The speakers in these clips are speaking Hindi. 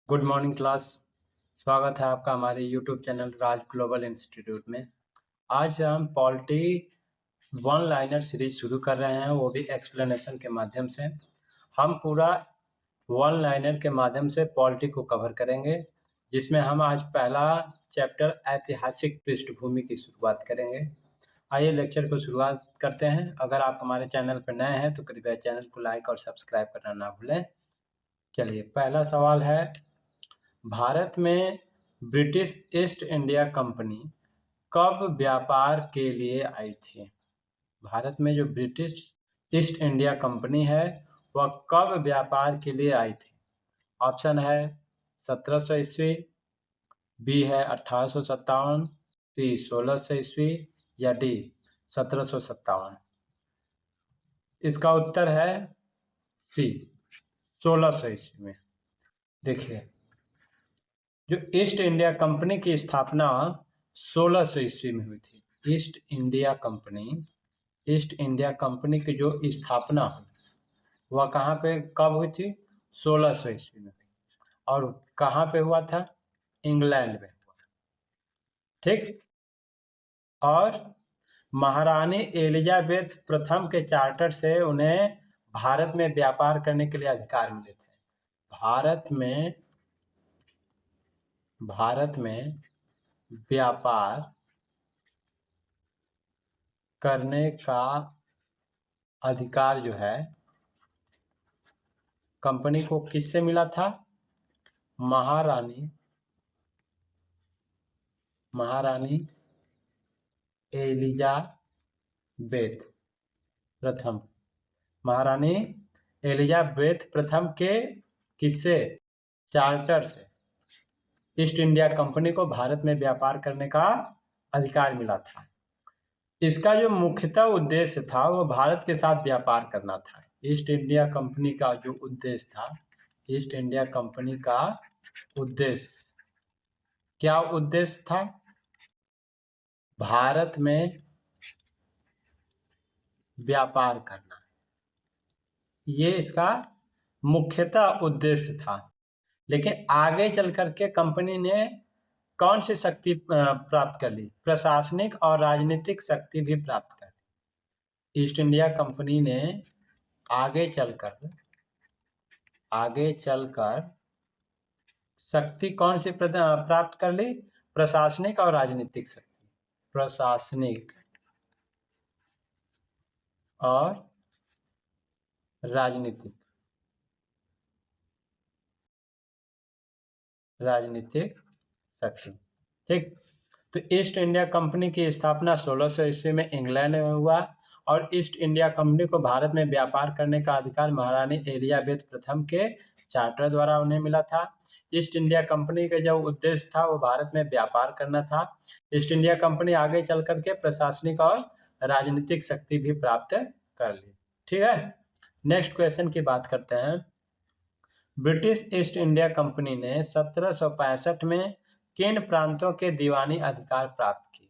Good morning class. स्वागत है आपका हमारे यूट्यूब चैनल राज ग्लोबल इंस्टीट्यूट में। आज हम पॉलिटी वन लाइनर सीरीज शुरू कर रहे हैं, वो भी एक्सप्लेनेशन के माध्यम से। हम पूरा वन लाइनर के माध्यम से पॉलिटी को कवर करेंगे, जिसमें हम आज पहला चैप्टर ऐतिहासिक पृष्ठभूमि की शुरुआत करेंगे। आइए लेक्चर को शुरुआत करते हैं। अगर आप हमारे चैनल पर नए हैं तो कृपया चैनल को लाइक और सब्सक्राइब करना ना भूलें। चलिए, पहला सवाल है, भारत में ब्रिटिश ईस्ट इंडिया कंपनी कब व्यापार के लिए आई थी? भारत में जो ब्रिटिश ईस्ट इंडिया कंपनी है वह कब व्यापार के लिए आई थी? ऑप्शन है 1700 ईस्वी, बी है 1857, सी 1600 ईस्वी या डी 1757। इसका उत्तर है सी 1600 ईस्वी में। देखिए, जो ईस्ट इंडिया कंपनी की स्थापना 1600 ईस्वी में हुई थी। ईस्ट इंडिया कंपनी की जो स्थापना हुई वह कहाँ पे कब हुई थी? 1600 ईस्वी में हुई। और कहाँ पे हुआ था? इंग्लैंड में हुआ। ठीक। और महारानी एलिजाबेथ प्रथम के चार्टर से उन्हें भारत में व्यापार करने के लिए अधिकार मिले थे। भारत में व्यापार करने का अधिकार जो है कंपनी को किससे मिला था? महारानी एलिजाबेथ प्रथम। महारानी एलिजाबेथ प्रथम के किससे? चार्टर से ईस्ट इंडिया कंपनी को भारत में व्यापार करने का अधिकार मिला था। इसका जो मुख्यतः उद्देश्य था वो भारत के साथ व्यापार करना था। ईस्ट इंडिया कंपनी का जो उद्देश्य था, ईस्ट इंडिया कंपनी का उद्देश्य, क्या उद्देश्य था? भारत में व्यापार करना, ये इसका मुख्यतः उद्देश्य था। लेकिन आगे चल करके कंपनी ने कौन सी शक्ति प्राप्त कर ली? प्रशासनिक और राजनीतिक शक्ति भी प्राप्त कर ली। ईस्ट इंडिया कंपनी ने आगे चलकर शक्ति कौन सी प्राप्त कर ली? प्रशासनिक और राजनीतिक शक्ति। प्रशासनिक और राजनीतिक शक्ति। ठीक। तो ईस्ट इंडिया कंपनी की स्थापना 1600 ईस्वी में इंग्लैंड में हुआ और ईस्ट इंडिया कंपनी को भारत में व्यापार करने का अधिकार महारानी एलिजाबेथ प्रथम के चार्टर द्वारा उन्हें मिला था। ईस्ट इंडिया कंपनी का जो उद्देश्य था वो भारत में व्यापार करना था। ईस्ट इंडिया कंपनी आगे चल करके प्रशासनिक और राजनीतिक शक्ति भी प्राप्त कर ली। ठीक है, नेक्स्ट क्वेश्चन की बात करते हैं। ब्रिटिश ईस्ट इंडिया कंपनी ने 1765 में किन प्रांतों के दीवानी अधिकार प्राप्त किए?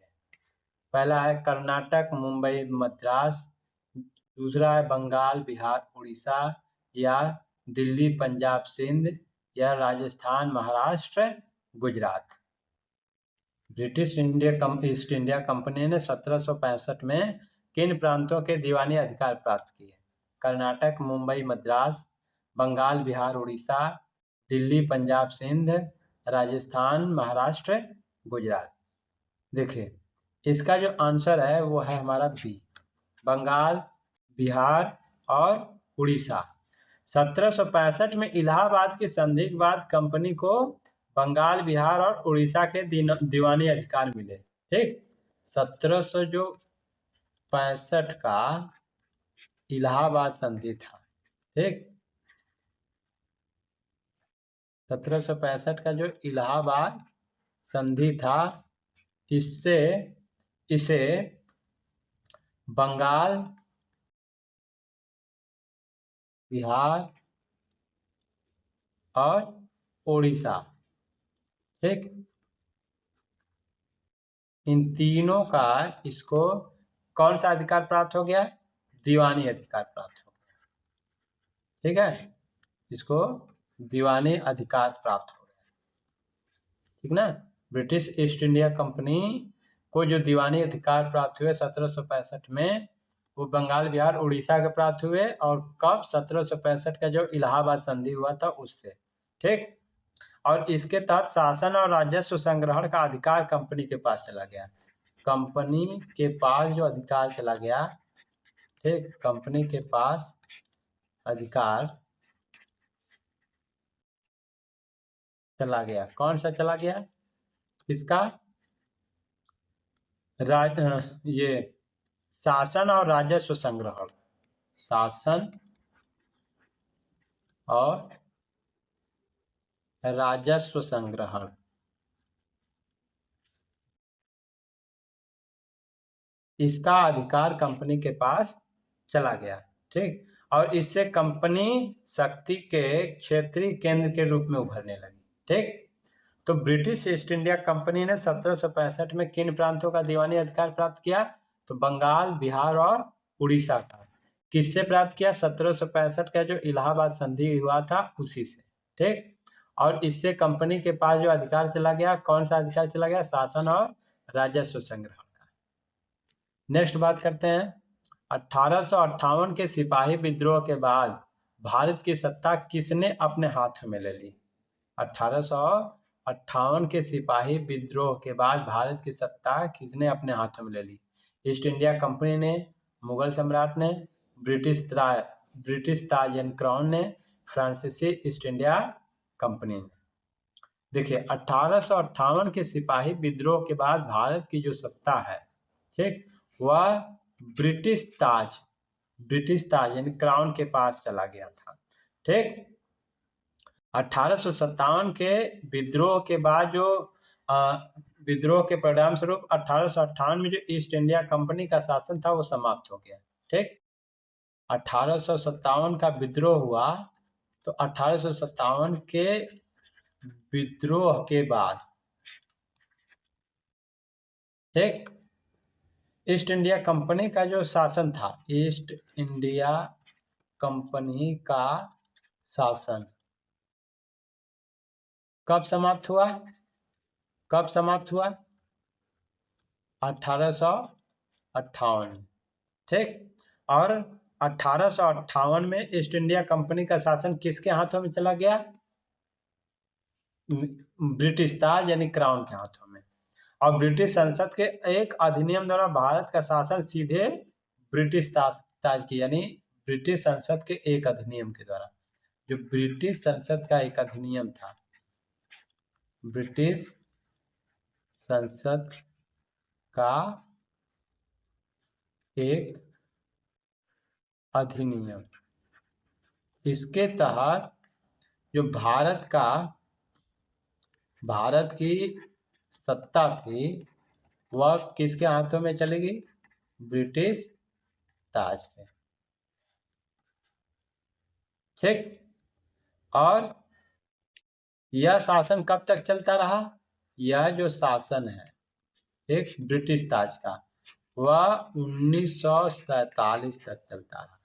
पहला है कर्नाटक, मुंबई, मद्रास। दूसरा है बंगाल, बिहार, उड़ीसा या दिल्ली, पंजाब, सिंध या Rajasthan, Maharashtra, Gujarat. British east India company ने 1765 में किन प्रांतों के दीवानी अधिकार प्राप्त किए? कर्नाटक, मुंबई, मद्रास, बंगाल, बिहार, उड़ीसा, दिल्ली, पंजाब, सिंध, राजस्थान, महाराष्ट्र, गुजरात। देखिए, इसका जो आंसर है वो है हमारा बी, बंगाल, बिहार और उड़ीसा। 1765 में इलाहाबाद की संधि के बाद कंपनी को बंगाल, बिहार और उड़ीसा के दीवानी अधिकार मिले। ठीक। 1765 का इलाहाबाद संधि था। ठीक। 1765 का जो इलाहाबाद संधि था, इसे बंगाल, बिहार और उड़ीसा, ठीक, इन तीनों का इसको कौन सा अधिकार प्राप्त हो गया? दीवानी अधिकार प्राप्त हो गया। ठीक है, इसको दीवानी अधिकार प्राप्त हो गया। ठीक ना। ब्रिटिश ईस्ट इंडिया कंपनी को जो दीवानी अधिकार प्राप्त हुए 1765 में, वो बंगाल, बिहार, उड़ीसा के प्राप्त हुए। और कब? 1765 का जो इलाहाबाद संधि हुआ था उससे। ठीक। और इसके तहत शासन और राजस्व संग्रहण का अधिकार कंपनी के पास चला गया। कंपनी के पास जो अधिकार चला गया, ठीक, कंपनी के पास अधिकार चला गया। कौन सा चला गया? किसका? ये शासन और राजस्व संग्रहण। शासन और राजस्व संग्रहण, इसका अधिकार कंपनी के पास चला गया। ठीक। और इससे कंपनी शक्ति के क्षेत्रीय केंद्र के रूप में उभरने लगी। ठीक। तो ब्रिटिश ईस्ट इंडिया कंपनी ने 1765 में किन प्रांतों का दीवानी अधिकार प्राप्त किया? तो बंगाल, बिहार और उड़ीसा का। किससे प्राप्त किया? 1765 का जो इलाहाबाद संधि हुआ था उसी से। ठीक। और इससे कंपनी के पास जो अधिकार चला गया, कौन सा अधिकार चला गया? शासन और राजस्व संग्रहण का। नेक्स्ट बात करते हैं। 1858 के सिपाही विद्रोह के बाद भारत की सत्ता किसने अपने हाथों में ले ली? 1858 के सिपाही विद्रोह के बाद भारत की सत्ता किसने अपने हाथों में ले ली? ईस्ट इंडिया कंपनी ने, मुगल सम्राट ने, ब्रिटिश ताज यानी क्राउन ने, फ्रांसीसी ईस्ट इंडिया कंपनी ने। देखिए, 1858 के सिपाही विद्रोह के बाद भारत की जो सत्ता है, ठीक, वह ब्रिटिश ताज यानी क्राउन के पास चला गया था। ठीक। 1857 के विद्रोह के बाद जो विद्रोह के परिणाम स्वरूप 1858 में जो ईस्ट इंडिया कंपनी का शासन था वो समाप्त हो गया। ठीक। 1857 का विद्रोह हुआ, तो 1857 के विद्रोह के बाद, ठीक, ईस्ट इंडिया कंपनी का जो शासन था, ईस्ट इंडिया कंपनी का शासन कब समाप्त हुआ? 1858। ठीक। और 1858 में ईस्ट इंडिया कंपनी का शासन किसके हाथों में चला गया? ब्रिटिश ताज यानी क्राउन के हाथों में। और ब्रिटिश संसद के एक अधिनियम द्वारा भारत का शासन सीधे ब्रिटिश ताज की, यानी ब्रिटिश संसद के एक अधिनियम के द्वारा, जो ब्रिटिश संसद का एक अधिनियम था, ब्रिटिश संसद का एक अधिनियम, इसके तहत जो भारत की सत्ता थी वह किसके हाथों में चली गई? ब्रिटिश ताज के। ठीक। और यह शासन कब तक चलता रहा? यह जो शासन है एक ब्रिटिश ताज का, वह 1947 तक चलता रहा।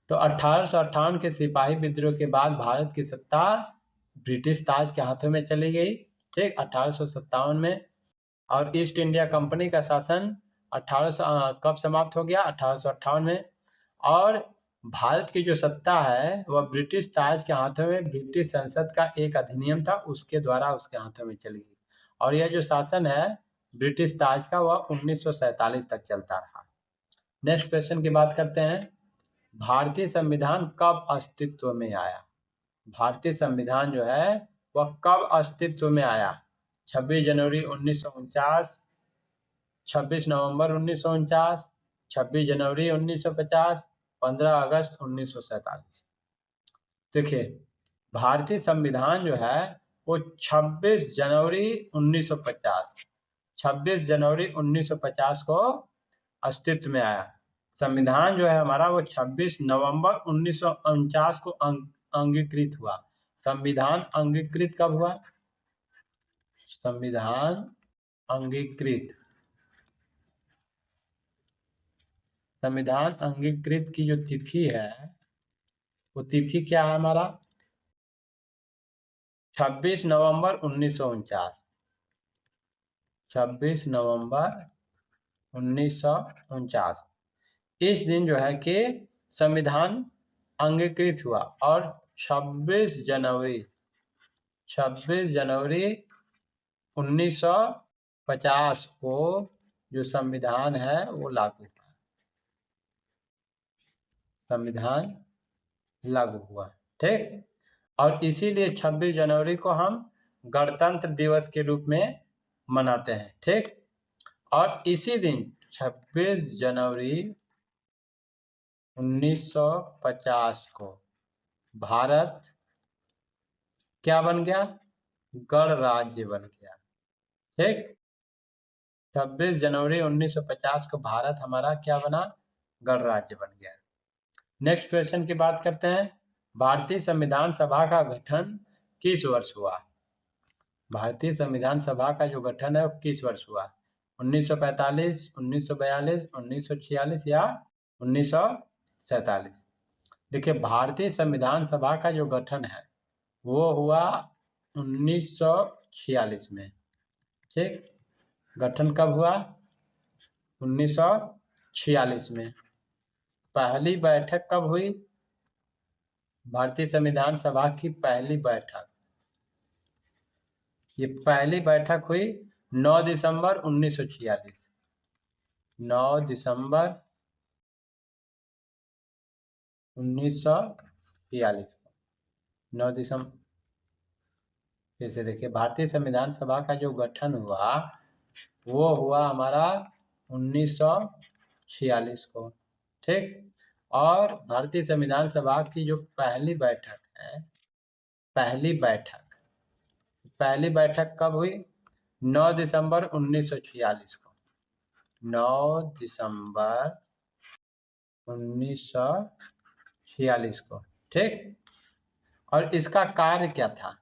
तो 1858 के सिपाही विद्रोह के बाद भारत की सत्ता ब्रिटिश ताज के हाथों में चली गई। ठीक। 1857 में। और ईस्ट इंडिया कंपनी का शासन 1800 कब समाप्त हो गया? 1858 में। और भारत की जो सत्ता है वह ब्रिटिश ताज के हाथों में ब्रिटिश संसद का एक अधिनियम था उसके द्वारा उसके हाथों में चली गई। और यह जो शासन है ब्रिटिश ताज का वह 1947 तक चलता रहा। नेक्स्ट क्वेश्चन की बात करते हैं। भारतीय संविधान कब अस्तित्व में आया? भारतीय संविधान जो है वह कब अस्तित्व में आया? 26 जनवरी 1949, 26 नवंबर 1949, 26 जनवरी 1950, 15 अगस्त 1947। देखिए, भारतीय संविधान जो है वो 26 जनवरी 1950, 26 जनवरी 1950 को अस्तित्व में आया। संविधान जो है हमारा वो 26 नवंबर 1949 को अंगीकृत हुआ। संविधान अंगीकृत कब हुआ? संविधान अंगीकृत की जो तिथि है वो तिथि क्या है हमारा? 26 नवंबर 1949, 26 नवंबर 1949 इस दिन जो है कि संविधान अंगीकृत हुआ। और 26 जनवरी 1950 को जो संविधान है वो लागू हुआ, संविधान लागू हुआ। ठीक, और इसीलिए 26 जनवरी को हम गणतंत्र दिवस के रूप में मनाते हैं। ठीक, और इसी दिन 26 जनवरी 1950 को भारत क्या बन गया? गणराज्य बन गया। ठीक, 26 जनवरी 1950 को भारत हमारा क्या बना? गणराज्य बन गया। नेक्स्ट क्वेश्चन की बात करते हैं। भारतीय संविधान सभा का गठन किस वर्ष हुआ? भारतीय संविधान सभा का जो गठन है वो किस वर्ष हुआ? 1945, 1942, 1946 या 1947? देखिए, भारतीय संविधान सभा का जो गठन है वो हुआ 1946 में। ठीक, गठन कब हुआ? 1946 में। पहली बैठक कब हुई? भारतीय संविधान सभा की पहली बैठक, ये पहली बैठक हुई 9 दिसंबर 1946। 9 दिसंबर 1946 को 9 दिसंबर। फिर से देखिए, भारतीय संविधान सभा का जो गठन हुआ वो हुआ हमारा 1946 को। ठीक, और भारतीय संविधान सभा की जो पहली बैठक है, पहली बैठक कब हुई? 9 दिसंबर 1946 को। 9 दिसंबर 1946 को। ठीक, और इसका कार्य क्या था?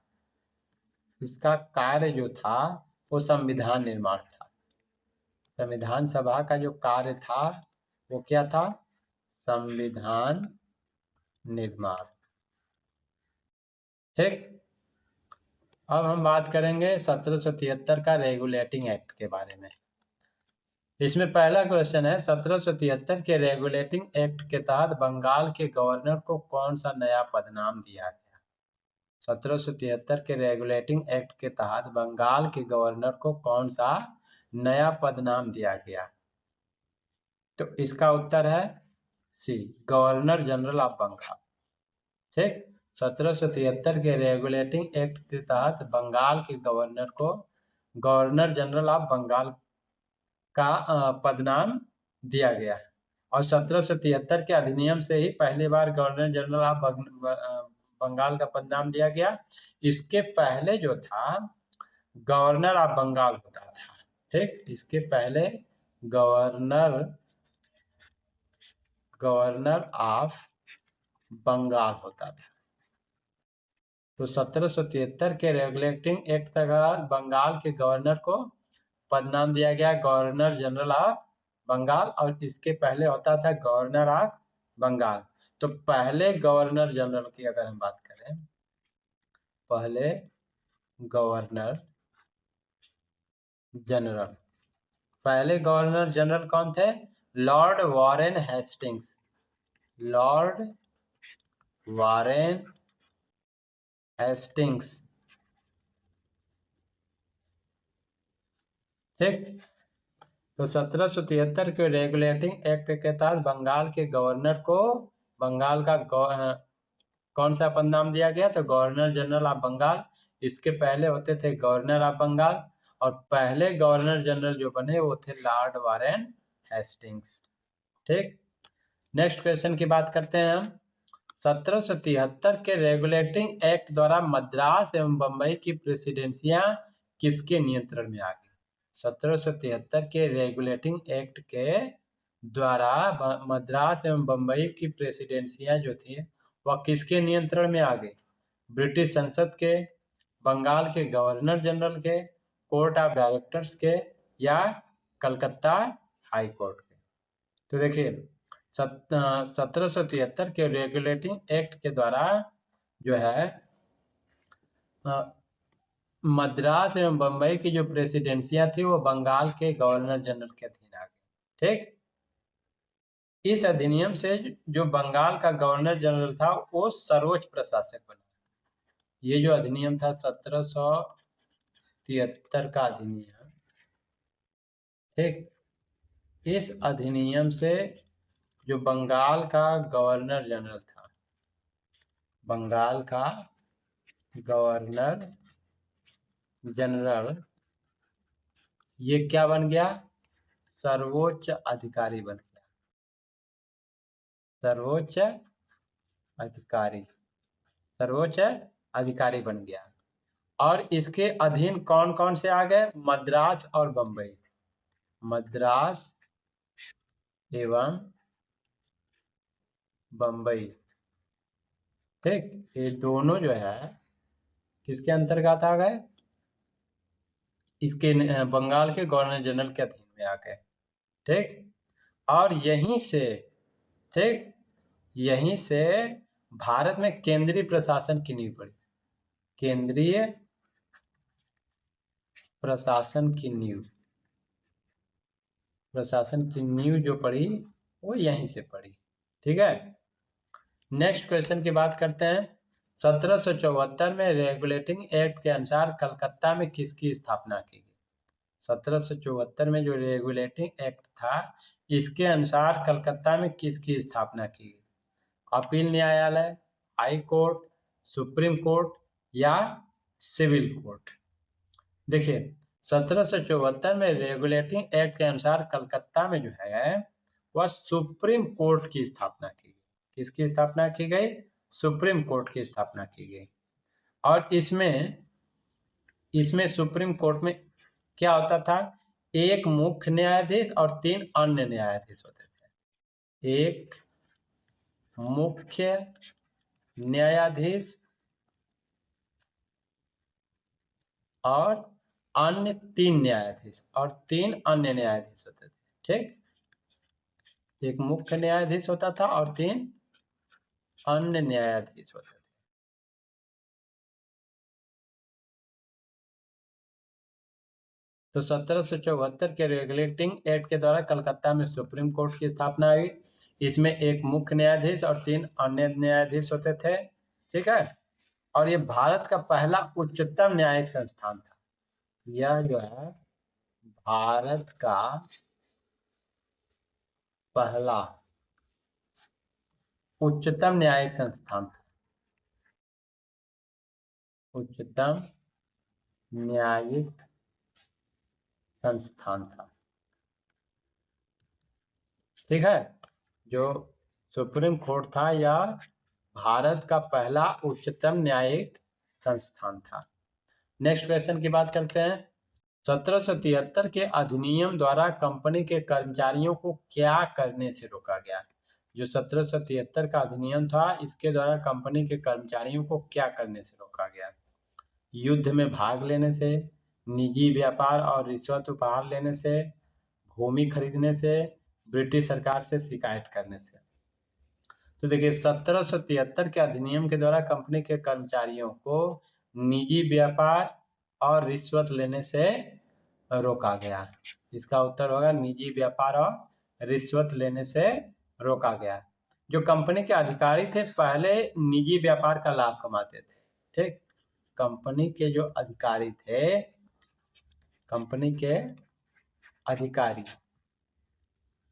इसका कार्य जो था वो संविधान निर्माण था। संविधान सभा का जो कार्य था वो क्या था? संविधान निर्माण। ठीक, अब हम बात करेंगे 1773 का रेगुलेटिंग एक्ट के बारे में। इसमें पहला क्वेश्चन है, 1773 के रेगुलेटिंग एक्ट के तहत बंगाल के गवर्नर को कौन सा नया पदनाम दिया गया? 1773 के रेगुलेटिंग एक्ट के तहत बंगाल के गवर्नर को कौन सा नया पदनाम दिया गया? तो इसका उत्तर है सी, गवर्नर जनरल ऑफ बंगाल। ठीक, 1773 के रेगुलेटिंग एक्ट के तहत बंगाल के गवर्नर को गवर्नर जनरल ऑफ बंगाल का पदनाम दिया गया। और 1773 के अधिनियम से ही पहली बार गवर्नर जनरल ऑफ बंगाल का पदनाम दिया गया। इसके पहले जो था गवर्नर ऑफ बंगाल होता था। ठीक, इसके पहले गवर्नर ऑफ बंगाल होता था। तो 1773 के रेगुलेटिंग एक्ट तहत बंगाल के गवर्नर को पदनाम दिया गया गवर्नर जनरल ऑफ बंगाल, और इसके पहले होता था गवर्नर ऑफ बंगाल। तो पहले गवर्नर जनरल की अगर हम बात करें, पहले गवर्नर जनरल कौन थे? Lord Warren Hastings. Lord Warren Hastings. ठीक, तो 1773 के रेगुलेटिंग एक्ट के तहत बंगाल के गवर्नर को बंगाल का कौन सा पदनाम दिया गया? तो गवर्नर जनरल ऑफ बंगाल। इसके पहले होते थे गवर्नर ऑफ बंगाल, और पहले गवर्नर जनरल जो बने वो थे लॉर्ड वॉरेन हेस्टिंग्स। ठीक, नेक्स्ट क्वेश्चन की बात करते हैं हम। 1773 के रेगुलेटिंग एक्ट द्वारा मद्रास एवं बम्बई की प्रेसिडेंसियां किसके नियंत्रण में आ गई? 1773 के रेगुलेटिंग एक्ट के द्वारा मद्रास एवं बम्बई की प्रेसिडेंसियां जो थी वह किसके नियंत्रण में आ गई? ब्रिटिश संसद के, बंगाल के गवर्नर जनरल के, कोर्ट ऑफ डायरेक्टर्स के, या कलकत्ता हाई कोर्ट के? तो देखिए, 1773 के रेगुलेटिंग एक्ट के द्वारा जो है मद्रास एवं बम्बई की जो प्रेसिडेंसियां थी वो बंगाल के गवर्नर जनरल के अधीन आ गई। ठीक, इस अधिनियम से जो बंगाल का गवर्नर जनरल था वो सर्वोच्च प्रशासक बना। ये जो अधिनियम था 1773 का अधिनियम, ठीक, इस अधिनियम से जो बंगाल का गवर्नर जनरल था, बंगाल का गवर्नर जनरल, ये क्या बन गया? सर्वोच्च अधिकारी बन गया, सर्वोच्च अधिकारी, सर्वोच्च अधिकारी बन गया। और इसके अधीन कौन कौन से आ गए? मद्रास और बम्बई, मद्रास एवं बम्बई। ठीक, ये दोनों जो है किसके अंतर्गत आ गए? इसके बंगाल के गवर्नर जनरल के अधीन में आ गए। ठीक, और यहीं से, ठीक, यहीं से भारत में केंद्रीय प्रशासन की नींव पड़ी। केंद्रीय प्रशासन की नींव, प्रशासन की नींव जो पड़ी वो यहीं से पड़ी। ठीक है, नेक्स्ट क्वेश्चन की बात करते हैं। 1774 में रेगुलेटिंग एक्ट के अनुसार कलकत्ता में किसकी स्थापना की गई? 1774 में जो रेगुलेटिंग एक्ट था इसके अनुसार कलकत्ता में किसकी स्थापना की गई? अपील न्यायालय, हाई कोर्ट, सुप्रीम कोर्ट या सिविल कोर्ट? देखिए 1774 में रेगुलेटिंग एक्ट के अनुसार कलकत्ता में जो है वह सुप्रीम कोर्ट की स्थापना की गई। किसकी स्थापना की गई? सुप्रीम कोर्ट की स्थापना की गई। और इसमें सुप्रीम कोर्ट में क्या होता था? एक मुख्य न्यायाधीश और 3 अन्य न्यायाधीश होते थे। एक मुख्य न्यायाधीश और अन्य 3 न्यायाधीश और 3 अन्य न्यायाधीश होते थे। ठीक, एक मुख्य न्यायाधीश होता था और 3 अन्य न्यायाधीश होते थे। तो 1774 के रेगुलेटिंग एक्ट के द्वारा कलकत्ता में सुप्रीम कोर्ट की स्थापना हुई। इसमें एक मुख्य न्यायाधीश और 3 अन्य न्यायाधीश होते थे। ठीक है, और ये भारत का पहला उच्चतम न्यायिक संस्थान था। यह जो है भारत का पहला उच्चतम न्यायिक संस्थान था, उच्चतम न्यायिक संस्थान था। ठीक है, जो सुप्रीम कोर्ट था यह भारत का पहला उच्चतम न्यायिक संस्थान था। नेक्स्ट क्वेश्चन की बात करते हैं। 1773 के अधिनियम द्वारा कंपनी के कर्मचारियों को क्या करने से रोका गया? जो 1773 का अधिनियम था इसके द्वारा कंपनी के कर्मचारियों को क्या करने से रोका गया? युद्ध में भाग लेने से, निजी व्यापार और रिश्वत उपहार लेने से, भूमि खरीदने से, ब्रिटिश सरकार से शिकायत करने से। तो देखिए 1773 के अधिनियम के द्वारा कंपनी के कर्मचारियों को निजी व्यापार और रिश्वत लेने से रोका गया। इसका उत्तर होगा निजी व्यापार और रिश्वत लेने से रोका गया। जो कंपनी के अधिकारी थे पहले निजी व्यापार का लाभ कमाते थे। ठीक, कंपनी के जो अधिकारी थे, कंपनी के अधिकारी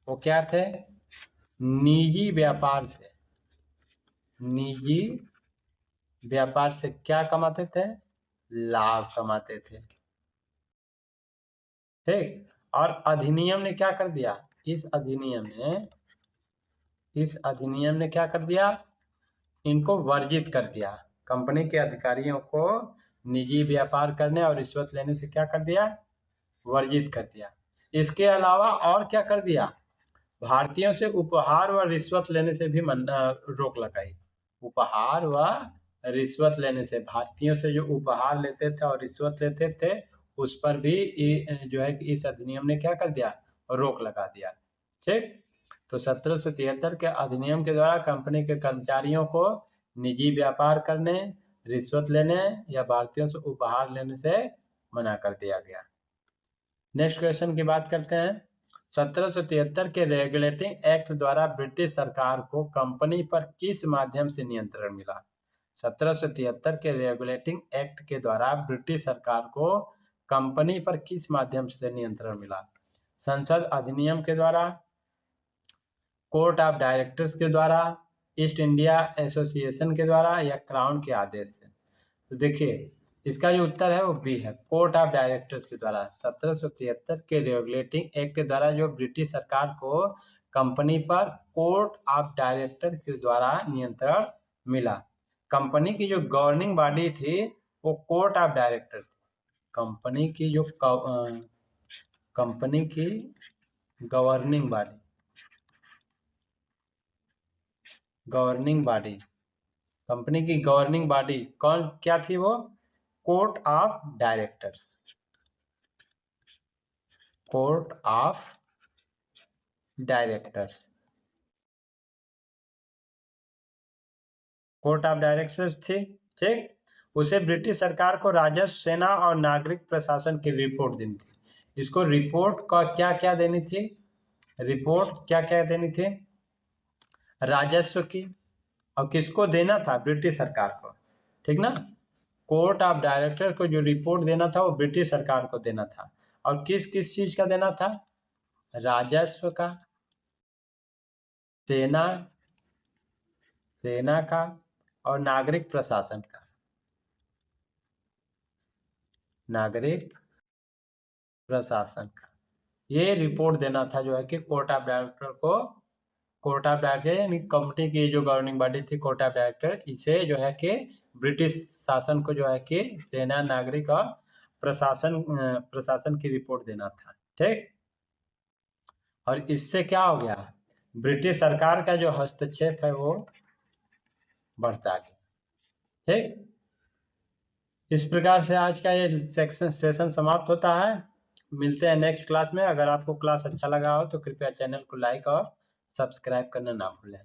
वो क्या थे? निजी व्यापार से, निजी व्यापार से क्या कमाते थे? लाभ कमाते थे। ठीक, और अधिनियम ने क्या कर दिया? इस अधिनियम ने क्या कर दिया? इनको वर्जित कर दिया। कंपनी के अधिकारियों को निजी व्यापार करने और रिश्वत लेने से क्या कर दिया? वर्जित कर दिया। इसके अलावा और क्या कर दिया? भारतीयों से उपहार व रिश्वत लेने से भी रोक लगाई। उपहार व रिश्वत लेने से, भारतीयों से जो उपहार लेते थे और रिश्वत लेते थे उस पर भी जो है इस अधिनियम ने क्या कर दिया? रोक लगा दिया। ठीक, तो 1773 के अधिनियम के द्वारा कंपनी के कर्मचारियों को निजी व्यापार करने, रिश्वत लेने या भारतीयों से उपहार लेने से मना कर दिया गया। नेक्स्ट क्वेश्चन की बात करते हैं। 1773 के रेगुलेटिंग एक्ट द्वारा ब्रिटिश सरकार को कंपनी पर किस माध्यम से नियंत्रण मिला? 1773 के रेगुलेटिंग एक्ट के द्वारा ब्रिटिश सरकार को कंपनी पर किस माध्यम से नियंत्रण मिला? संसद अधिनियम के द्वारा, कोर्ट ऑफ डायरेक्टर्स के द्वारा, ईस्ट इंडिया एसोसिएशन के द्वारा या क्राउन के आदेश से? तो देखिए इसका जो उत्तर है वो बी है, कोर्ट ऑफ डायरेक्टर्स के द्वारा। 1773 के रेगुलेटिंग एक्ट के द्वारा जो ब्रिटिश सरकार को कंपनी पर कोर्ट ऑफ डायरेक्टर के द्वारा नियंत्रण मिला। कंपनी की जो गवर्निंग बॉडी थी वो कोर्ट ऑफ डायरेक्टर थी। कंपनी की जो कंपनी की गवर्निंग बॉडी कंपनी की गवर्निंग बॉडी कौन क्या थी? वो court of directors. Court of directors court of directors थी, ठीक। उसे ब्रिटिश सरकार को राजस्व, सेना और नागरिक प्रशासन की रिपोर्ट देनी थी। इसको रिपोर्ट का क्या क्या देनी थी? रिपोर्ट क्या क्या देनी थी? राजस्व की, और किसको देना था? ब्रिटिश सरकार को, ठीक ना। कोर्ट ऑफ डायरेक्टर को जो रिपोर्ट देना था वो ब्रिटिश सरकार को देना था। और किस किस चीज का देना था? राजस्व का, सेना का और नागरिक प्रशासन का। नागरिक प्रशासन का ये रिपोर्ट देना था जो है कि कोर्ट ऑफ डायरेक्टर को। कोर्ट ऑफ डायरेक्टर यानी कंपनी की जो गवर्निंग बॉडी थी कोर्ट ऑफ डायरेक्टर, इसे जो है कि ब्रिटिश शासन को जो है कि सेना, नागरिक और प्रशासन की रिपोर्ट देना था, ठीक। और इससे क्या हो गया? ब्रिटिश सरकार का जो हस्तक्षेप है वो बढ़ता गया, ठीक। इस प्रकार से आज का ये सेशन समाप्त होता है। मिलते हैं नेक्स्ट क्लास में। अगर आपको क्लास अच्छा लगा हो तो कृपया चैनल को लाइक और सब्सक्राइब करना ना भूलें।